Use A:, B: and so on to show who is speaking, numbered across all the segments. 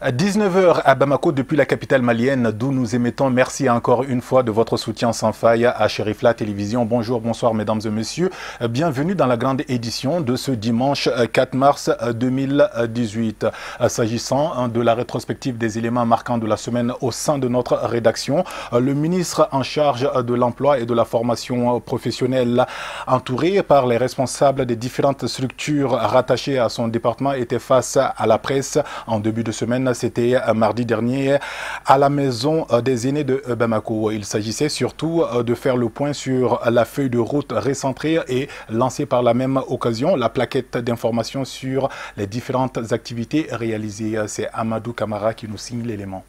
A: À 19h à Bamako, depuis la capitale malienne, d'où nous émettons. Merci encore une fois de votre soutien sans faille à Cherifla Télévision. Bonjour, bonsoir mesdames et messieurs. Bienvenue dans la grande édition de ce dimanche 4 mars 2018. S'agissant de la rétrospective des éléments marquants de la semaine au sein de notre rédaction, le ministre en charge de l'emploi et de la formation professionnelle, entouré par les responsables des différentes structures rattachées à son département, était face à la presse en début de semaine. C'était mardi dernier à la maison des aînés de Bamako. Il s'agissait surtout de faire le point sur la feuille de route récentrée et lancée par la même occasion la plaquette d'information sur les différentes activités réalisées. C'est Amadou Camara qui nous signe l'élément.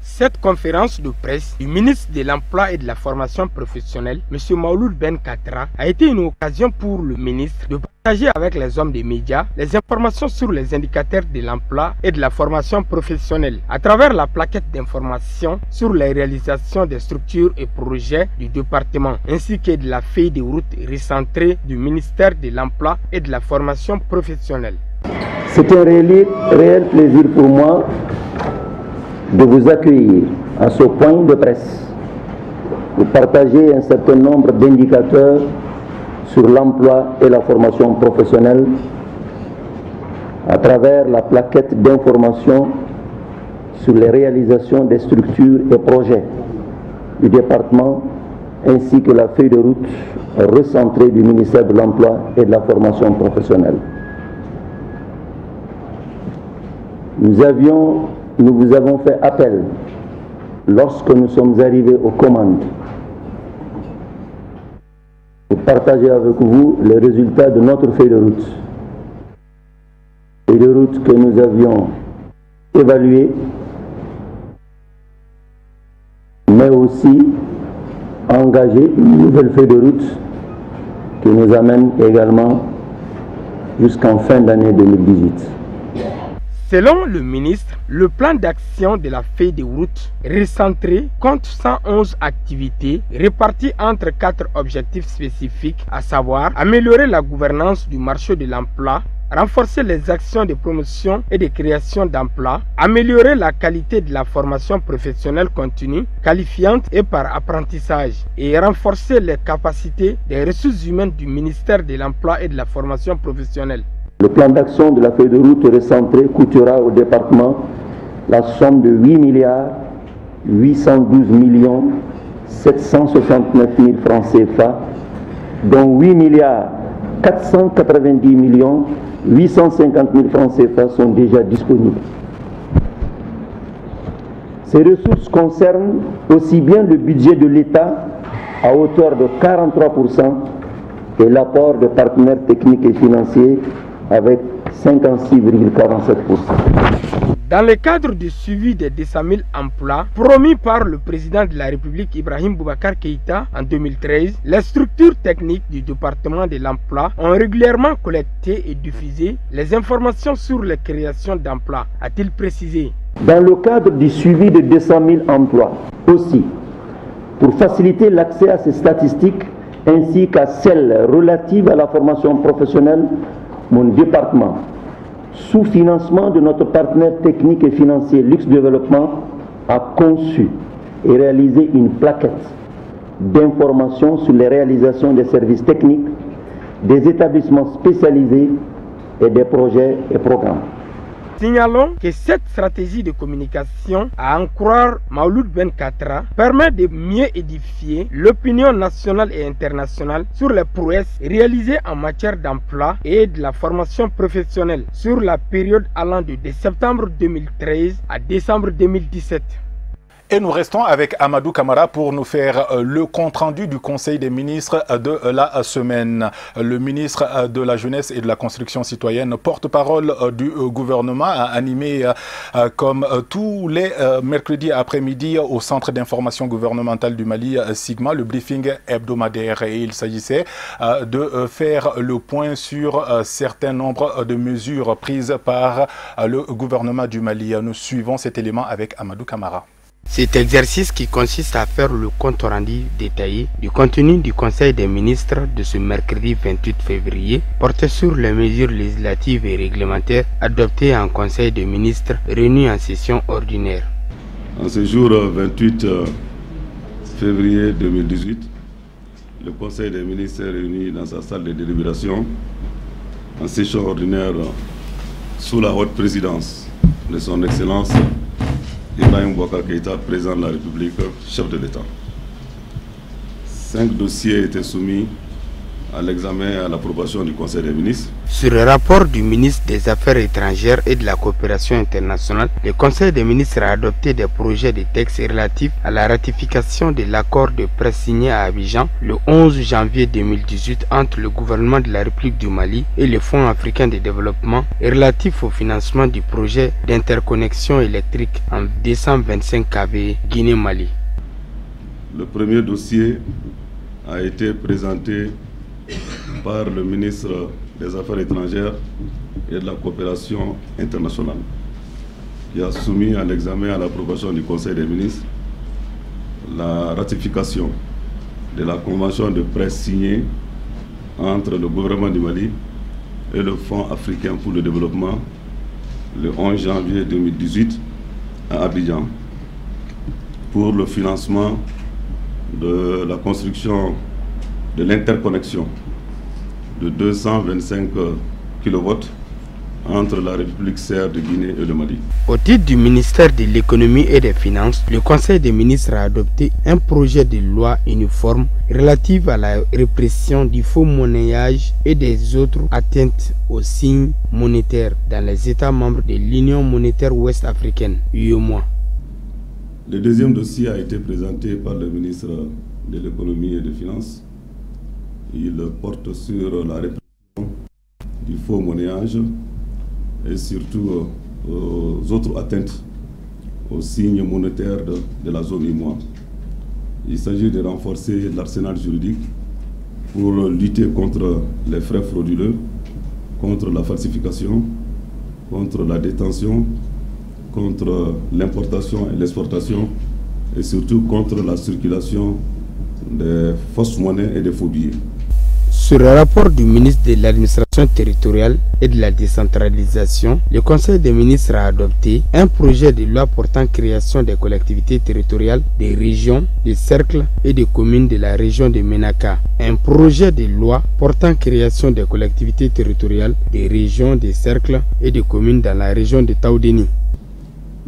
B: Cette conférence de presse du ministre de l'Emploi et de la Formation professionnelle, M. Mauloud Ben Katra, a été une occasion pour le ministre de partager avec les hommes des médias les informations sur les indicateurs de l'emploi et de la formation professionnelle à travers la plaquette d'information sur les réalisations des structures et projets du département ainsi que de la feuille de route recentrée du ministère de l'Emploi et de la Formation professionnelle.
C: C'est un réel plaisir pour moi de vous accueillir à ce point de presse pour partager un certain nombre d'indicateurs sur l'emploi et la formation professionnelle à travers la plaquette d'information sur les réalisations des structures et projets du département ainsi que la feuille de route recentrée du ministère de l'Emploi et de la Formation professionnelle. Nous vous avons fait appel lorsque nous sommes arrivés aux commandes pour partager avec vous les résultats de notre feuille de route. Feuille de route que nous avions évaluée, mais aussi engagé une nouvelle feuille de route qui nous amène également jusqu'en fin d'année 2018.
B: Selon le ministre, le plan d'action de la feuille de route recentrée compte 111 activités réparties entre 4 objectifs spécifiques, à savoir améliorer la gouvernance du marché de l'emploi, renforcer les actions de promotion et de création d'emplois, améliorer la qualité de la formation professionnelle continue, qualifiante et par apprentissage, et renforcer les capacités des ressources humaines du ministère de l'Emploi et de la Formation professionnelle.
C: Le plan d'action de la feuille de route recentrée coûtera au département la somme de 8,812,769,000 francs CFA, dont 8,490,850,000 francs CFA sont déjà disponibles. Ces ressources concernent aussi bien le budget de l'État à hauteur de 43% et l'apport de partenaires techniques et financiers avec 56,47%.
B: Dans le cadre du suivi des 200 000 emplois promis par le président de la République Ibrahim Boubacar Keïta en 2013, les structures techniques du département de l'emploi ont régulièrement collecté et diffusé les informations sur les créations d'emplois, a-t-il précisé.
C: Dans le cadre du suivi de 200 000 emplois aussi, pour faciliter l'accès à ces statistiques ainsi qu'à celles relatives à la formation professionnelle, mon département, sous financement de notre partenaire technique et financier Luxe Développement, a conçu et réalisé une plaquette d'information sur les réalisations des services techniques, des établissements spécialisés et des projets et programmes.
B: Signalons que cette stratégie de communication, à en croire Mauloud Ben Katra, permet de mieux édifier l'opinion nationale et internationale sur les prouesses réalisées en matière d'emploi et de la formation professionnelle sur la période allant de septembre 2013 à décembre 2017.
A: Et nous restons avec Amadou Camara pour nous faire le compte-rendu du Conseil des ministres de la semaine. Le ministre de la Jeunesse et de la Construction citoyenne, porte-parole du gouvernement, a animé comme tous les mercredis après-midi au Centre d'information gouvernementale du Mali, Sigma, le briefing hebdomadaire. Et il s'agissait de faire le point sur certains nombres de mesures prises par le gouvernement du Mali. Nous suivons cet élément avec Amadou Camara.
B: Cet exercice qui consiste à faire le compte rendu détaillé du contenu du Conseil des ministres de ce mercredi 28 février portait sur les mesures législatives et réglementaires adoptées en Conseil des ministres réunis en session ordinaire.
D: En ce jour 28 février 2018, le Conseil des ministres est réuni dans sa salle de délibération en session ordinaire sous la haute présidence de son Excellence Ibrahim Boubacar Keïta, président de la République, chef de l'État. 5 dossiers étaient soumis à l'examen et à l'approbation du Conseil des ministres.
B: Sur le rapport du ministre des Affaires étrangères et de la coopération internationale, le Conseil des ministres a adopté des projets de textes relatifs à la ratification de l'accord de presse signé à Abidjan le 11 janvier 2018 entre le gouvernement de la République du Mali et le Fonds africain de développement et relatif au financement du projet d'interconnexion électrique en 225 kV Guinée-Mali.
D: Le premier dossier a été présenté par le ministre des Affaires étrangères et de la coopération internationale, qui a soumis à l'examen et à l'approbation du Conseil des ministres la ratification de la convention de presse signée entre le gouvernement du Mali et le Fonds africain pour le développement le 11 janvier 2018 à Abidjan pour le financement de la construction de l'interconnexion de 225 kV entre la République serbe de Guinée et le Mali.
B: Au titre du ministère de l'économie et des finances, le Conseil des ministres a adopté un projet de loi uniforme relatif à la répression du faux monnayage et des autres atteintes aux signes monétaires dans les États membres de l'Union monétaire ouest-africaine, UEMOA.
D: Le deuxième dossier a été présenté par le ministre de l'économie et des finances. Il porte sur la répression du faux monnayage et surtout aux autres atteintes aux signes monétaires de la zone UEMOA. Il s'agit de renforcer l'arsenal juridique pour lutter contre les frais frauduleux, contre la falsification, contre la détention, contre l'importation et l'exportation et surtout contre la circulation des fausses monnaies et des faux billets.
B: Sur le rapport du ministre de l'administration territoriale et de la décentralisation, le Conseil des ministres a adopté un projet de loi portant création des collectivités territoriales, des régions, des cercles et des communes de la région de Ménaka. Un projet de loi portant création des collectivités territoriales, des régions, des cercles et des communes dans la région de Taoudéni.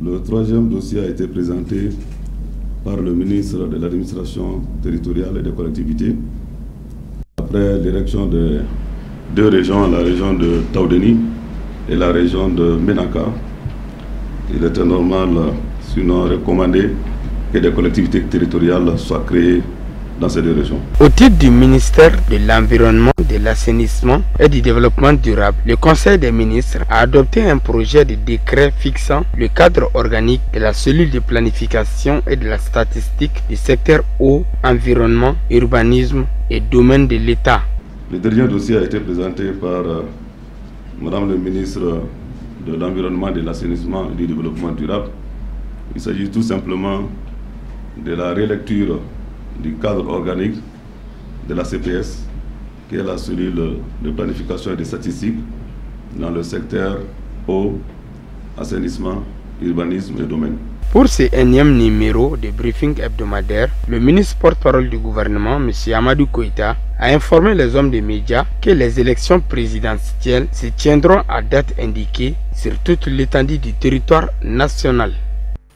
D: Le troisième dossier a été présenté par le ministre de l'administration territoriale et des collectivités. Après l'érection de 2 régions, la région de Taoudéni et la région de Ménaka, il était normal, sinon recommandé, que des collectivités territoriales soient créées dans ces 2 régions.
B: Au titre du ministère de l'Environnement, de l'Assainissement et du Développement durable, le Conseil des ministres a adopté un projet de décret fixant le cadre organique de la cellule de planification et de la statistique du secteur eau, environnement, urbanisme et domaine de l'État.
D: Le dernier dossier a été présenté par Madame le ministre de l'Environnement, de l'Assainissement et du Développement durable. Il s'agit tout simplement de la relecture du cadre organique de la CPS, qui est la cellule de planification et de statistiques dans le secteur eau, assainissement, urbanisme et domaine.
B: Pour ce énième numéro de briefing hebdomadaire, le ministre porte-parole du gouvernement, M. Amadou Koïta, a informé les hommes des médias que les élections présidentielles se tiendront à date indiquée sur toute l'étendue du territoire national.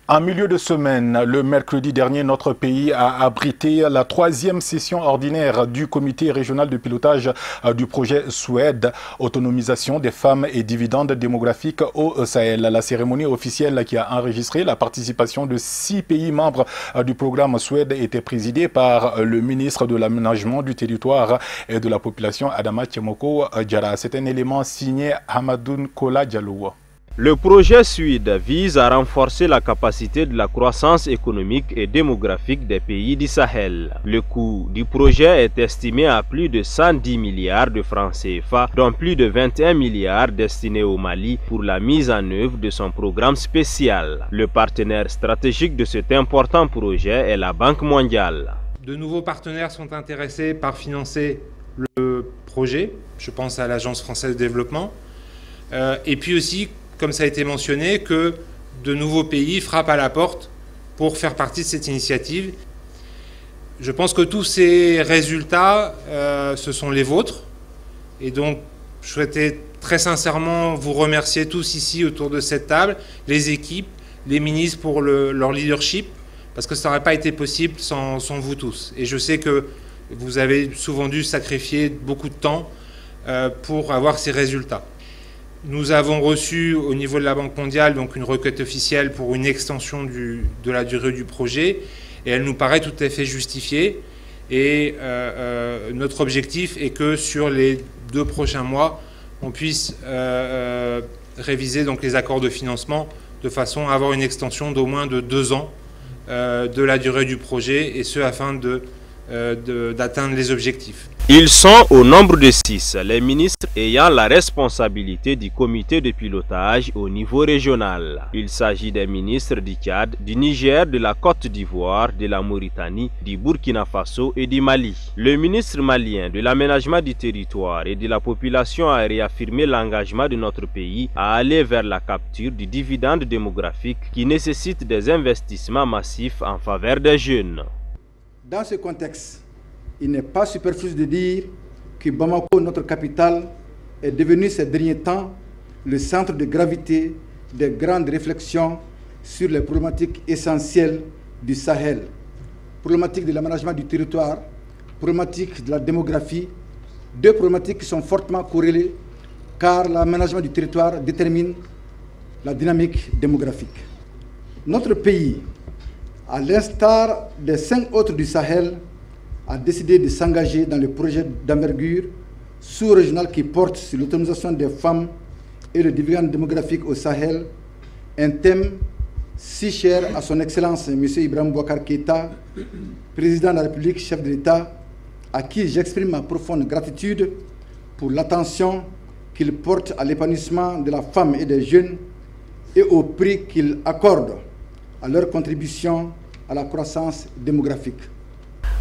A: En milieu de semaine, le mercredi dernier, notre pays a abrité la 3e session ordinaire du comité régional de pilotage du projet SWED, autonomisation des femmes et dividendes démographiques au Sahel. La cérémonie officielle qui a enregistré la participation de 6 pays membres du programme SWED était présidée par le ministre de l'aménagement du territoire et de la population, Adama Tchemoko Diarra. C'est un élément signé Hamadoun Kola Diallo.
E: Le projet SUID vise à renforcer la capacité de la croissance économique et démographique des pays du Sahel. Le coût du projet est estimé à plus de 110 milliards de francs CFA, dont plus de 21 milliards destinés au Mali pour la mise en œuvre de son programme spécial. Le partenaire stratégique de cet important projet est la Banque mondiale.
F: De nouveaux partenaires sont intéressés par financer le projet. Je pense à l'Agence française de développement. Et puis aussi, comme ça a été mentionné, que de nouveaux pays frappent à la porte pour faire partie de cette initiative. Je pense que tous ces résultats, ce sont les vôtres. Et donc, je souhaitais très sincèrement vous remercier tous ici autour de cette table, les équipes, les ministres pour leur leadership, parce que ça n'aurait pas été possible sans vous tous. Et je sais que vous avez souvent dû sacrifier beaucoup de temps pour avoir ces résultats. Nous avons reçu au niveau de la Banque mondiale donc une requête officielle pour une extension de la durée du projet et elle nous paraît tout à fait justifiée. Et notre objectif est que sur les 2 prochains mois, on puisse réviser donc les accords de financement de façon à avoir une extension d'au moins de 2 ans de la durée du projet et ce afin d'atteindre les objectifs.
E: Ils sont au nombre de 6, les ministres ayant la responsabilité du comité de pilotage au niveau régional. Il s'agit des ministres du Tchad, du Niger, de la Côte d'Ivoire, de la Mauritanie, du Burkina Faso et du Mali. Le ministre malien de l'aménagement du territoire et de la population a réaffirmé l'engagement de notre pays à aller vers la capture du dividende démographique qui nécessite des investissements massifs en faveur des jeunes.
G: Dans ce contexte, il n'est pas superflu de dire que Bamako, notre capitale, est devenu ces derniers temps le centre de gravité des grandes réflexions sur les problématiques essentielles du Sahel. Problématiques de l'aménagement du territoire, problématiques de la démographie, 2 problématiques qui sont fortement corrélées car l'aménagement du territoire détermine la dynamique démographique. Notre pays, à l'instar des 5 autres du Sahel, a décidé de s'engager dans le projet d'envergure sous-régional qui porte sur l'autonomisation des femmes et le dividende démographique au Sahel, un thème si cher à son Excellence M. Ibrahim Boubacar Keïta, président de la République, chef de l'État, à qui j'exprime ma profonde gratitude pour l'attention qu'il porte à l'épanouissement de la femme et des jeunes et au prix qu'il accorde à leur contribution à la croissance démographique.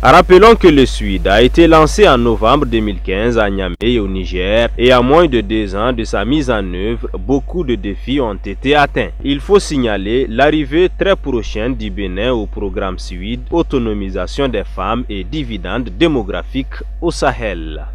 E: Rappelons que le SUID a été lancé en novembre 2015 à Niamey au Niger et à moins de 2 ans de sa mise en œuvre, beaucoup de défis ont été atteints. Il faut signaler l'arrivée très prochaine du Bénin au programme SUID, autonomisation des femmes et dividendes démographiques au Sahel.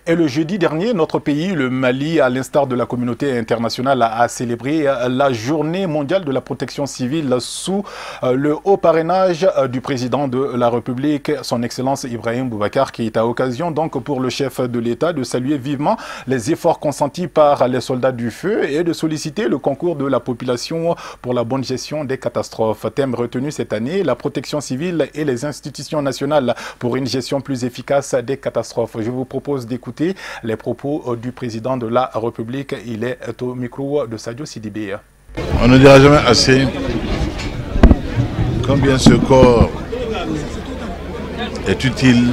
A: Et le jeudi dernier, notre pays, le Mali, à l'instar de la communauté internationale, a célébré la journée mondiale de la protection civile sous le haut parrainage du président de la République, son Excellence Ibrahim Boubacar Keïta. Occasion donc pour le chef de l'État de saluer vivement les efforts consentis par les soldats du feu et de solliciter le concours de la population pour la bonne gestion des catastrophes. Thème retenu cette année, la protection civile et les institutions nationales pour une gestion plus efficace des catastrophes. Je vous propose d'écouter les propos du président de la République. Il est au micro de Sadio Sidibé.
H: On ne dira jamais assez combien ce corps est utile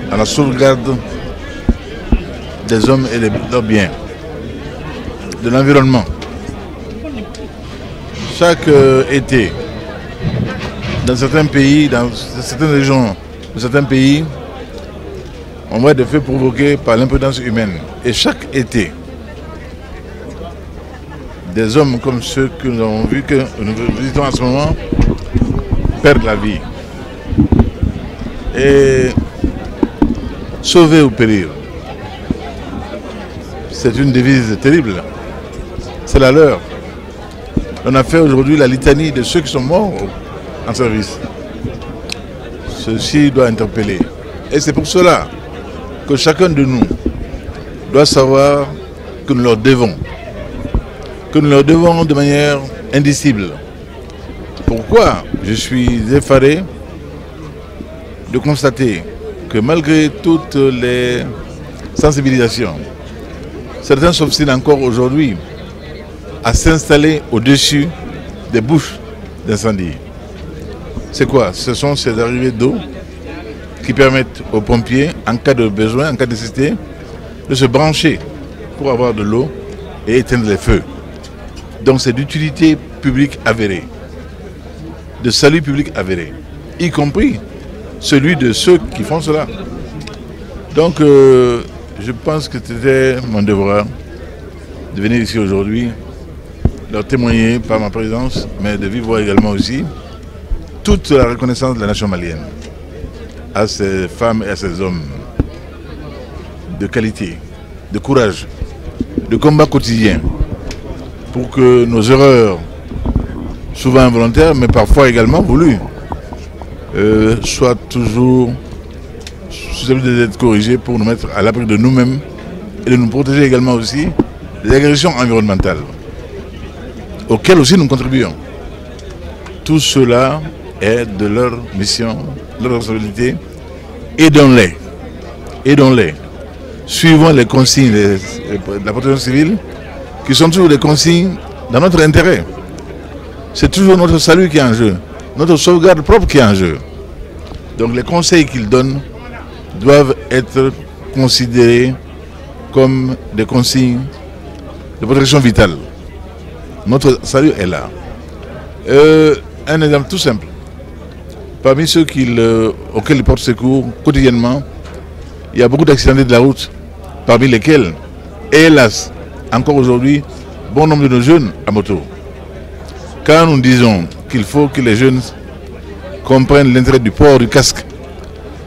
H: à la sauvegarde des hommes et de leurs biens, de l'environnement. Chaque été, dans certains pays, dans certaines régions de certains pays, on voit des faits provoqués par l'imprudence humaine. Et chaque été, des hommes comme ceux que nous avons vus, que nous visitons en ce moment, perdent la vie. Et sauver ou périr, c'est une devise terrible. C'est la leur. On a fait aujourd'hui la litanie de ceux qui sont morts en service. Ceci doit interpeller. Et c'est pour cela que chacun de nous doit savoir que nous leur devons. Que nous leur devons de manière indicible. Pourquoi je suis effaré de constater que malgré toutes les sensibilisation. Certains s'obstinent encore aujourd'hui à s'installer au-dessus des bouches d'incendie. C'est quoi? Ce sont ces arrivées d'eau qui permettent aux pompiers, en cas de besoin, en cas de nécessité, de se brancher pour avoir de l'eau et éteindre les feux. Donc c'est d'utilité publique avérée, de salut public avéré, y compris celui de ceux qui font cela. Donc je pense que c'était mon devoir de venir ici aujourd'hui, leur témoigner par ma présence, mais de vivre également aussi toute la reconnaissance de la nation malienne à ces femmes et à ces hommes de qualité, de courage, de combat quotidien pour que nos erreurs, souvent involontaires, mais parfois également voulues, soient toujours susceptibles d'être corrigées pour nous mettre à l'abri de nous-mêmes et de nous protéger également aussi des agressions environnementales auxquelles aussi nous contribuons. Tout cela est de leur mission, de leur responsabilité. Aidons-les. Aidons-les. Suivons les consignes de la protection civile qui sont toujours des consignes dans notre intérêt. C'est toujours notre salut qui est en jeu, notre sauvegarde propre qui est en jeu. Donc les conseils qu'ils donnent doivent être considérés comme des consignes de protection vitale. Notre salut est là. Un exemple tout simple. Parmi ceux auxquels ils portent secours quotidiennement, il y a beaucoup d'accidentés de la route, parmi lesquels, hélas, encore aujourd'hui, bon nombre de nos jeunes à moto. Quand nous disons qu'il faut que les jeunes comprennent l'intérêt du port du casque,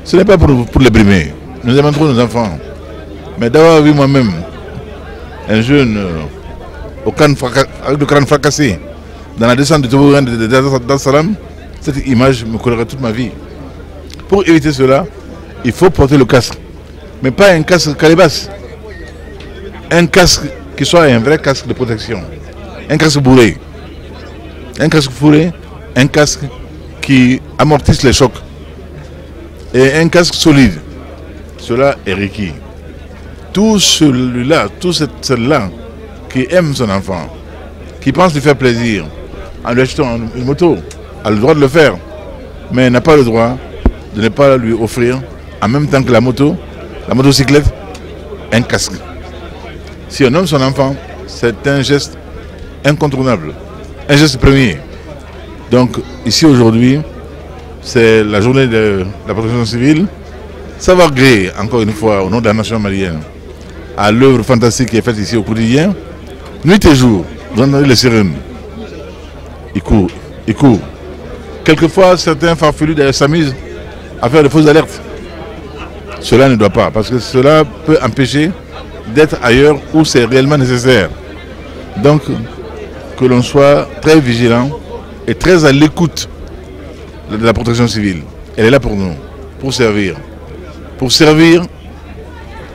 H: ce n'est pas pour les brimer. Nous aimons trop nos enfants. Mais d'avoir vu moi-même un jeune avec le crâne fracassé dans la descente du toboggan de Dar es Salaam, cette image me collerait toute ma vie. Pour éviter cela, il faut porter le casque. Mais pas un casque calebasse. Un casque qui soit un vrai casque de protection. Un casque bourré. Un casque fourré, un casque qui amortisse les chocs. Et un casque solide. Cela est requis. Tout celui-là, tout celle-là qui aime son enfant, qui pense lui faire plaisir en lui achetant une moto, a le droit de le faire, mais n'a pas le droit de ne pas lui offrir, en même temps que la motocyclette, un casque. Si on aime son enfant, c'est un geste incontournable, un geste premier. Donc ici aujourd'hui, c'est la journée de la protection civile. Savoir gré, encore une fois, au nom de la nation malienne, à l'œuvre fantastique qui est faite ici au quotidien, nuit et jour, vous entendez les sirènes. Ils courent. Quelquefois, certains farfelus s'amusent à faire de fausses alertes. Cela ne doit pas, parce que cela peut empêcher d'être ailleurs où c'est réellement nécessaire. Donc, que l'on soit très vigilant et très à l'écoute de la protection civile. Elle est là pour nous, pour servir. Pour servir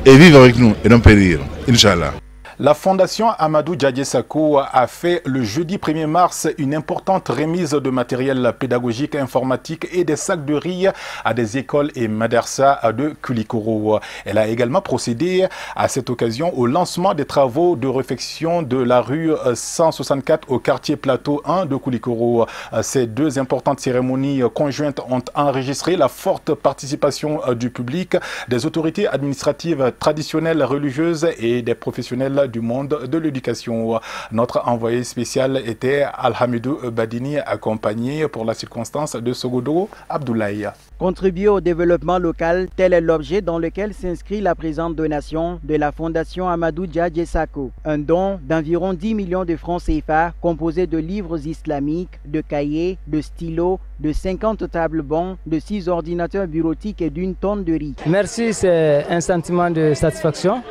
H: et vivre avec nous et non périr. Inch'Allah.
A: La Fondation Amadou Djadje Sako a fait le jeudi 1er mars une importante remise de matériel pédagogique, informatique et des sacs de riz à des écoles et madrasas de Koulikoro. Elle a également procédé à cette occasion au lancement des travaux de réfection de la rue 164 au quartier Plateau 1 de Koulikoro. Ces deux importantes cérémonies conjointes ont enregistré la forte participation du public, des autorités administratives traditionnelles, religieuses et des professionnels du monde de l'éducation. Notre envoyé spécial était Alhamidou Badini, accompagné pour la circonstance de Sogodo Abdoulaye.
I: Contribuer au développement local, tel est l'objet dans lequel s'inscrit la présente donation de la Fondation Amadou Djadje Sako. Un don d'environ 10 millions de francs CFA composé de livres islamiques, de cahiers, de stylos, de 50 tables bancs, de 6 ordinateurs bureautiques et d'une tonne de riz.
J: Merci, c'est un sentiment de satisfaction.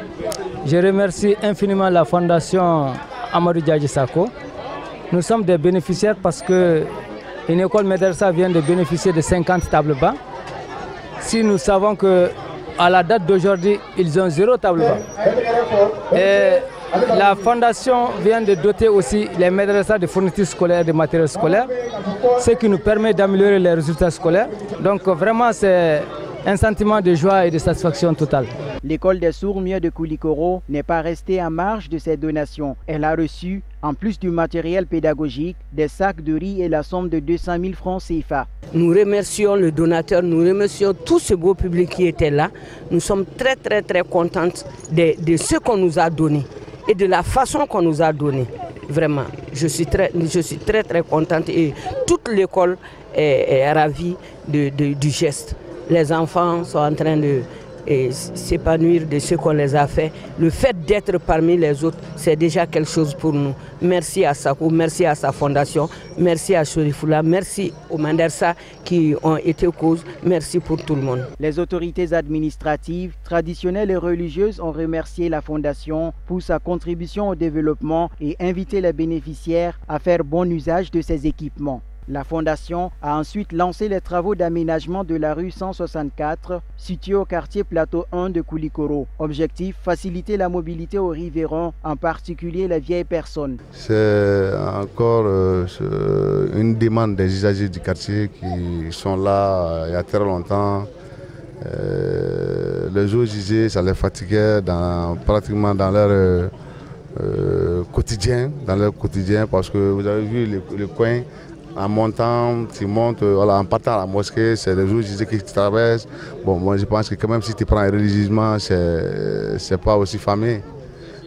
J: Je remercie infiniment la Fondation Amadou Djadje Sako. Nous sommes des bénéficiaires parce que une école Médersa vient de bénéficier de 50 tables bancs. Si nous savons qu'à la date d'aujourd'hui, ils ont 0 table banc. Et la Fondation vient de doter aussi les Médersa de fournitures scolaires, de matériel scolaire, ce qui nous permet d'améliorer les résultats scolaires. Donc vraiment, c'est un sentiment de joie et de satisfaction totale.
I: L'école des sourds-muets de Koulikoro n'est pas restée en marge de ces donations. Elle a reçu, en plus du matériel pédagogique, des sacs de riz et la somme de 200 000 francs CFA.
K: Nous remercions le donateur, nous remercions tout ce beau public qui était là. Nous sommes très contentes de ce qu'on nous a donné et de la façon qu'on nous a donné. Vraiment, je suis très contente et toute l'école est ravie du geste. Les enfants sont en train de s'épanouir de ce qu'on les a fait. Le fait d'être parmi les autres, c'est déjà quelque chose pour nous. Merci à Sako, merci à sa fondation, merci à Chorifoula, merci aux Mandersa qui ont été cause, merci pour tout le monde.
I: Les autorités administratives, traditionnelles et religieuses ont remercié la fondation pour sa contribution au développement et invité les bénéficiaires à faire bon usage de ces équipements. La fondation a ensuite lancé les travaux d'aménagement de la rue 164, située au quartier Plateau 1 de Koulikoro. Objectif, faciliter la mobilité aux riverains, en particulier les vieilles personnes.
L: C'est encore une demande des usagers du quartier qui sont là il y a très longtemps. Les eaux usées, ça les fatiguait pratiquement dans leur quotidien, parce que vous avez vu le coin. En montant, tu montes, voilà, en partant à la mosquée, c'est les jours qui traversent. Bon, moi je pense que quand même si tu prends religieusement, c'est pas aussi fameux.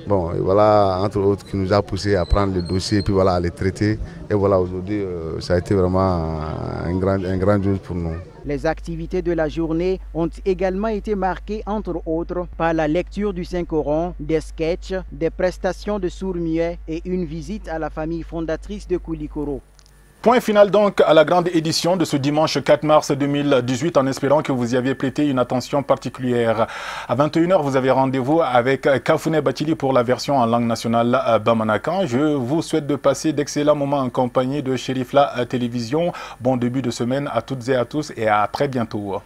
L: Bon, et voilà, entre autres, qui nous a poussé à prendre le dossier et puis voilà, à les traiter. Et voilà, aujourd'hui, ça a été vraiment un grand jour pour nous.
I: Les activités de la journée ont également été marquées, entre autres, par la lecture du Saint-Coran, des sketchs, des prestations de sourds-muets et une visite à la famille fondatrice de Koulikoro.
A: Point final donc à la grande édition de ce dimanche 4 mars 2018 en espérant que vous y aviez prêté une attention particulière. À 21h, vous avez rendez-vous avec Kafouné Batili pour la version en langue nationale Bamanakan. Je vous souhaite de passer d'excellents moments en compagnie de Chérifla Télévision. Bon début de semaine à toutes et à tous et à très bientôt.